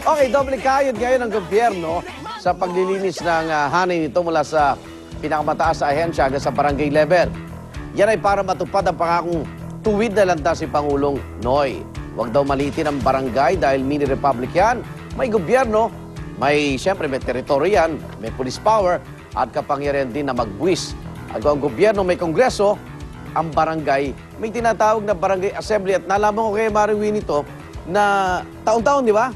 Okay, doble kayod ngayon ng gobyerno sa paglilinis ng hanay nito mula sa pinakamataas na ahensya hanggang sa barangay level. Yan ay para matupad ang pangakong tuwid na landas si Pangulong Noy. Huwag daw maliitin ang barangay dahil mini-republic yan. May gobyerno, siyempre may teritoryo yan, may police power at kapangyarihan din na magbuwis. At kung ang gobyerno may kongreso, ang barangay may tinatawag na barangay assembly. At nalaman ko kay Mari Winnie ito na taon-taon, di ba?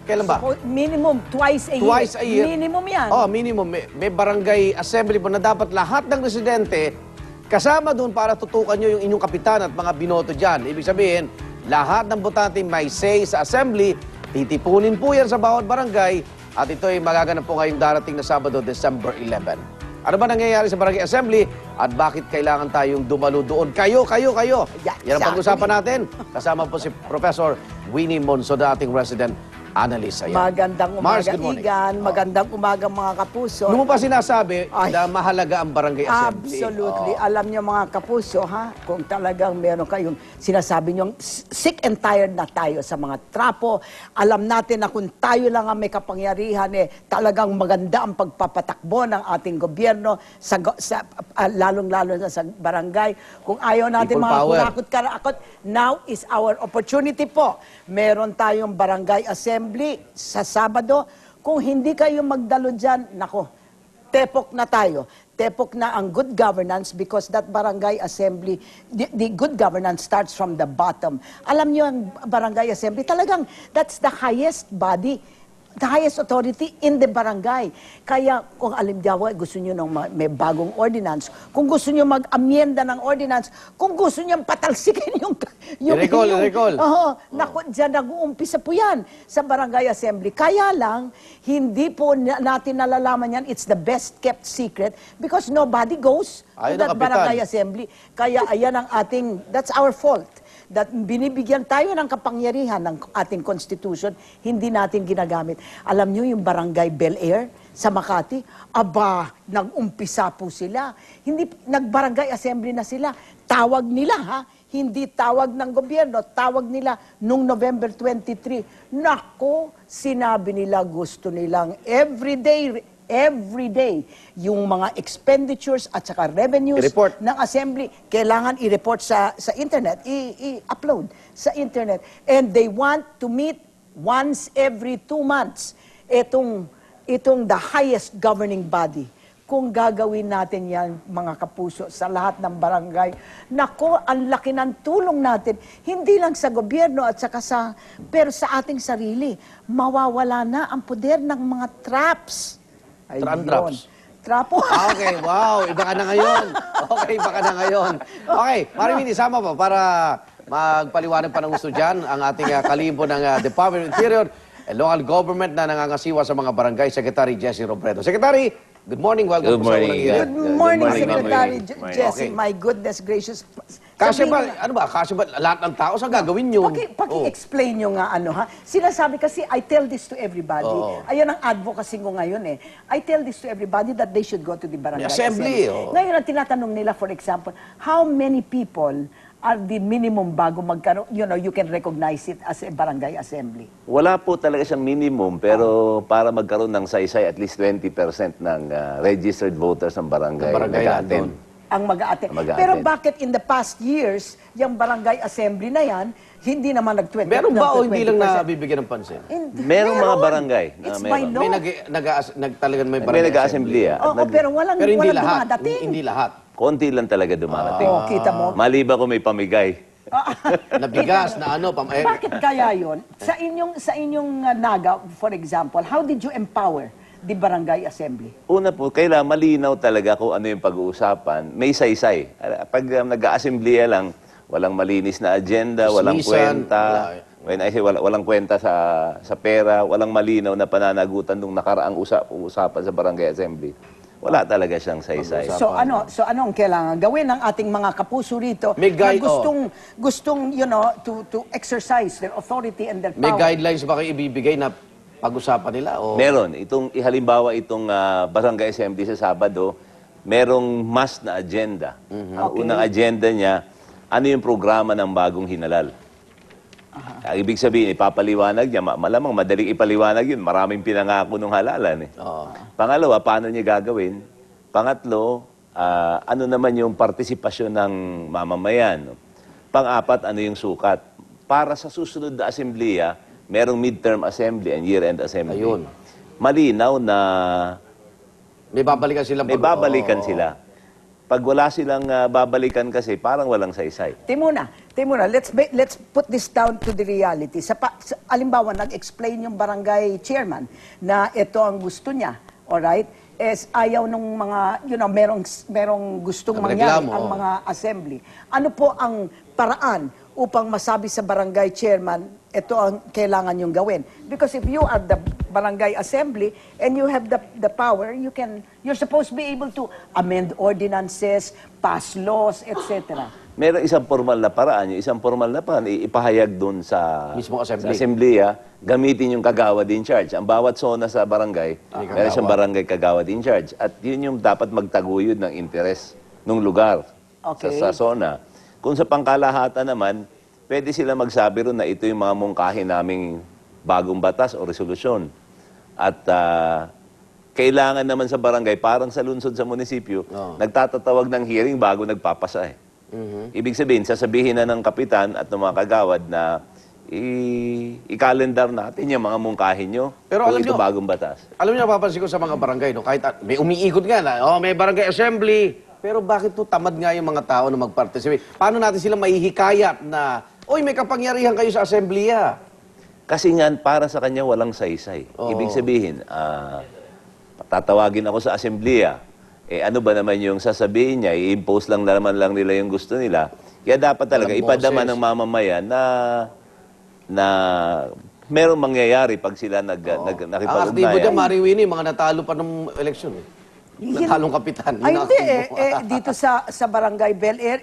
Kailan ba? So, minimum, twice a year. Twice a year. Minimum yan. Oh, minimum. May barangay assembly po na dapat lahat ng residente kasama doon para tutukan nyo yung inyong kapitan at mga binoto dyan. Ibig sabihin, lahat ng botante may say sa assembly, titipunin po yan sa bawat barangay at ito ay magaganap po ngayong darating na Sabado, December 11. Ano ba nangyayari sa barangay assembly at bakit kailangan tayong dumalo doon? Kayo! Yan ang pag-usapan natin. Kasama po si Professor Winnie Monso, dating resident analyst. Ayan. Magandang Mars, umaga, good morning. Igan. Magandang umaga, mga kapuso. Noong mo pa sinasabi Ay. na mahalaga ang barangay assembly. Absolutely. Oh. Alam niyo, mga kapuso, ha? Kung talagang meron kayong sinasabi niyo, sick and tired na tayo sa mga trapo. Alam natin na kung tayo lang ang may kapangyarihan, talagang maganda ang pagpapatakbo ng ating gobyerno, lalong-lalo sa barangay. Kung ayaw natin People mga power. kurakot-karakot, now is our opportunity po. Meron tayong barangay assembly sa Sabado. Kung hindi kayo magdalo dyan, nako, tepok na tayo. Tepok na ang good governance because that barangay assembly, the good governance starts from the bottom. Alam niyo ang barangay assembly, talagang that's the highest body, the highest authority in the barangay. Kaya kung alimdawa, gusto niyo may bagong ordinance, kung gusto niyo mag-amyenda ng ordinance, kung gusto niyo patalsikin yung I-recall. Naku, dyan nag-uumpisa po yan sa barangay assembly. Kaya lang, hindi po natin nalalaman yan. It's the best kept secret because nobody goes to that barangay assembly. Kaya ayan ang that's our fault. That binibigyan tayo ng kapangyarihan ng ating constitution, hindi natin ginagamit. Alam niyo yung barangay Bel Air sa Makati, nag-umpisa po sila. Hindi, nag-barangay assembly na sila. Tawag nila, ha? Hindi tawag ng gobyerno, tawag nila nung November 23. Nako, sinabi nila gusto nilang every day, yung mga expenditures at saka revenues ng assembly, kailangan i-report sa internet, i-upload sa internet. And they want to meet once every 2 months. Itong the highest governing body. Kung gagawin natin yan, mga kapuso, sa lahat ng barangay, nako, ang laki ng tulong natin, hindi lang sa gobyerno at saka pero sa ating sarili. Mawawala na ang poder ng mga traps. Traps? Trapo. Okay, wow. Iba ka na ngayon. Okay, Marimini, sama po para magpaliwanag pa ng gusto dyan ang ating kalihim ng Department of Interior and Local Government na nangangasiwa sa mga barangay, Secretary Jessie Robredo. Secretary, good morning. Welcome Good morning. Good morning, Secretary Okay. Jessie. My goodness gracious. Kasi ba, lahat ng tao sa gagawin yun? Paki-explain nyo nga ha. Sinasabi kasi, I tell this to everybody. Ayan ang advocacy ko ngayon I tell this to everybody that they should go to the barangay assembly. Ngayon ang tinatanong nila, for example, how many people are the minimum bago magkaroon, you can recognize it as a barangay assembly? Wala po talaga siyang minimum, pero para magkaroon ng saysay, at least 20% ng registered voters ng barangay nag-attend. Ang mag-a-attend. Pero bakit in the past years, yung barangay assembly na yan, hindi naman nag-20%? Meron ba o hindi lang nabibigyan ng pansin? Merong mga barangay na It's by law. Talagang may may barangay nag-assembly. Pero walang hindi lahat. dumadating. Hindi lahat. Konti lang talaga dumarating. Kita mo? Maliba kung may pamigay. Nabigas na Bakit kaya yon? Sa inyong naga, for example, how did you empower the barangay assembly? Una po, kailangan malinaw talaga kung ano yung pag-uusapan. May saysay. Pag nag-aasembleya lang, walang malinis na agenda, walang kwenta. When I say walang kwenta sa pera, walang malinaw na pananagutan nung nakaraang usapan sa barangay assembly. Wala talaga siyang saysay. So ano ang kailangan gawin ng ating mga kapuso rito na gustong to exercise their authority and their power? May guidelines ba kayo ibibigay na pag-usapan nila? Meron. Halimbawa itong barangay assembly sa Sabado, merong must na agenda. Ang unang agenda niya, ano yung programa ng bagong hinalal? Ang ibig sabihin, ipapaliwanag niya, malamang madaling ipaliwanag yun. Maraming pinangako nung halalan. Pangalawa, paano niya gagawin? Pangatlo, ano naman yung partisipasyon ng mamamayan? Pang-apat, ano yung sukat? Para sa susunod na asembleya, merong midterm assembly and year-end assembly. Ayun. Malinaw na May babalikan sila. may babalikan sila. Pag wala silang babalikan kasi, parang walang saysay. Timuna, let's put this down to the reality. Alimbawa, nag-explain yung barangay chairman na ito ang gusto niya, alright? Es ayaw nung mga, merong gustong mangyari Nagreklamo, ang mga assembly. Ano po ang paraan upang masabi sa barangay chairman, ito ang kailangan yung gawin? Because if you are the barangay assembly and you have the power, you're supposed to be able to amend ordinances, pass laws, etc. Meron isang formal na paraan. Yung isang formal na paraan, ipahayag doon sa Mismong assembly. sa assembleya, gamitin yung kagawad in charge. Ang bawat zona sa barangay, meron siyang barangay kagawad in charge. At yun yung dapat magtaguyod ng interes ng lugar Okay. sa zona. Kung sa pangkalahatan naman, pwede sila magsabi ron na ito yung mga mungkahin naming bagong batas o resolusyon. At kailangan naman sa barangay, parang sa lungsod sa munisipyo, nagtatatawag ng hearing bago nagpapasa eh. Ibig sabihin, sasabihin na ng kapitan at ng mga kagawad na i-calendar natin yung mga mungkahin nyo. Pero alam kung ito nyo, bagong batas. Alam niyo, napapansin ko sa mga barangay, no? Kahit may umiikot nga na, may barangay assembly. Pero bakit to tamad nga yung mga tao na mag-participate? Paano natin sila mahihikayat na, may kapangyarihan kayo sa assembleya? Kasi nga, para sa kanya, walang saysay. Ibig sabihin, tatawagin ako sa assembleya. Ano ba naman yung sasabihin niya? I-impose lang naman lang nila yung gusto nila. Kaya dapat talaga Walang ipadama boses. ng mamamayan na merong mangyayari pag sila Ang aktibo nakipag-ugnayan. dyan, Mari Winnie, mga natalo pa ng eleksyon. Natalong kapitan. Ay, hindi. Inaktibo. Dito sa Barangay Bel Air,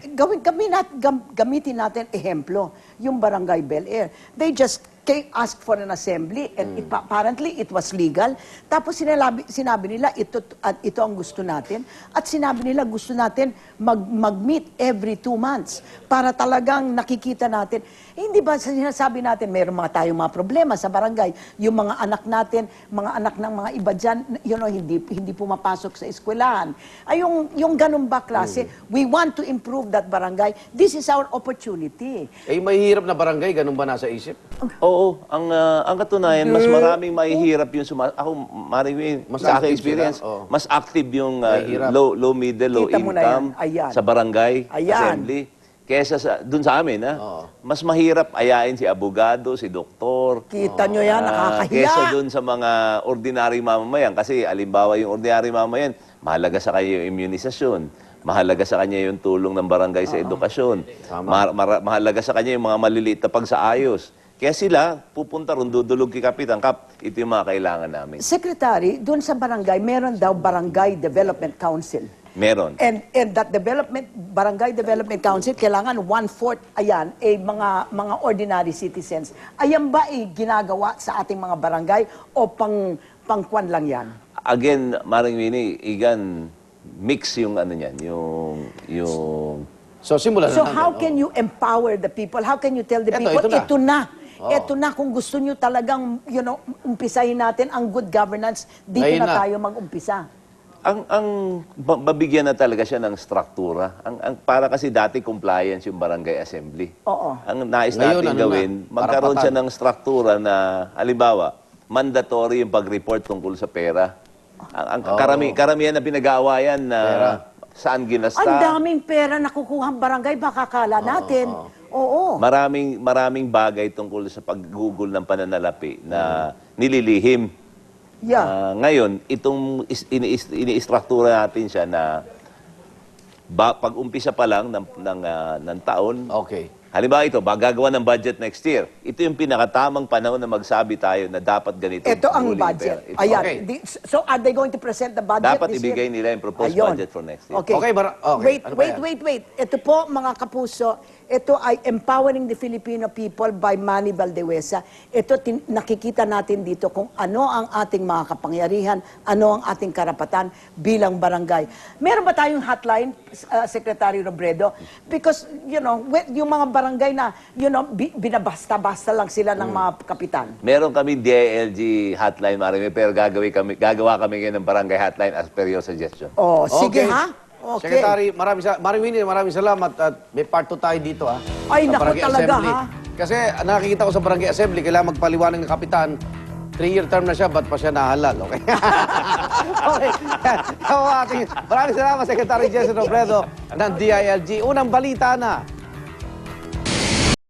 gamitin natin ehemplo, yung Barangay Bel Air. They just asked for an assembly and apparently it was legal. Tapos sinabi nila, ito ang gusto natin. At sinabi nila, gusto natin mag-meet every 2 months para talagang nakikita natin. Hindi ba sinasabi natin, mayroon tayong mga problema sa barangay. Yung mga anak natin, mga anak ng mga iba dyan, hindi pumapasok sa eskwelahan. Ay, yung ganun ba klase, we want to improve that barangay. This is our opportunity. Mahihirap na barangay, ganun ba nasa isip? Oo, ang katunayan, mas maraming mahihirap yung ako, Maring, Mas sa aking active experience, sila, oo. mas active yung Mahirap. low middle, low Kita mo na income yan. Ayan. sa barangay Ayan. assembly. Kesa dun sa amin, mas mahirap ayain si abogado, si doktor. Kita nyo yan, nakakahiya. Kesa dun sa mga ordinary mamamayan. Kasi alimbawa yung ordinary mamamayan, mahalaga sa kanya yung immunisasyon. Mahalaga sa kanya yung tulong ng barangay sa edukasyon. Mahalaga sa kanya yung mga maliliit na pagsaayos. Kaya sila, pupunta ron, dudulog kay Kapitan, Kap, ito yung mga kailangan namin. Secretary, doon sa barangay, meron daw Barangay Development Council. Meron. And that Barangay Development Council, kailangan 1/4, ayan, mga ordinary citizens. Ayan ba ginagawa sa ating mga barangay o pangkwan lang yan? Again, Maring Winnie, Igan, mix yung ano niyan, yung So, simulan na So natin. how can you empower the people? How can you tell the people, ito na. ito na kung gusto nyo talagang, umpisahin natin ang good governance, dito Ngayon na na. tayo mag-umpisa. Babigyan na talaga siya ng struktura. Para kasi dati compliance yung barangay assembly. Oo. Ang nais Ngayon, natin ano gawin, na? magkaroon Karapatan. siya ng struktura na, halimbawa, mandatory yung pag-report tungkol sa pera. Karamihan na pinag-aawayan na saan ginasta. Ang daming pera nakukuha ang barangay, baka kala natin. Oo. Maraming bagay tungkol sa paggugol ng pananalapi na nililihim. Yeah. Ngayon, itong ini-istruktura natin siya na pag-umpisa pa lang ng taon, Okay. halimbawa ito, gagawa ng budget next year. Ito yung pinakatamang panahon na magsabi tayo na dapat ganito. Ito ang huling budget. pera. Ayan. Okay. So are they going to present the budget Dapat this ibigay year? nila yung proposed Ayun. budget for next year. Okay. Okay, okay. Ano ba yan? Wait. Ito po, mga kapuso, Ito ay Empowering the Filipino People by Manny Valdewesa. Ito, nakikita natin dito kung ano ang ating mga kapangyarihan, ano ang ating karapatan bilang barangay. Meron ba tayong hotline, Secretary Robredo? Because, yung mga barangay na, binabasta-basta lang sila ng mga kapitan. Meron kami DILG hotline, Marami, pero gagawa kami ngayon ng barangay hotline as per your suggestion. Oh, sige Okay. ha? Okay. Secretary, maraming salamat at may part 2 tayo dito, ha? Ay, Sa naku Barangay talaga, Assembly. ha? Kasi nakikita ko sa Barangay Assembly, kailangan magpaliwanag ng kapitan, 3-year term na siya, ba't pa siya nahalal, okay? Okay. Maraming salamat, Secretary Jesse Robredo ng DILG. Unang balita na,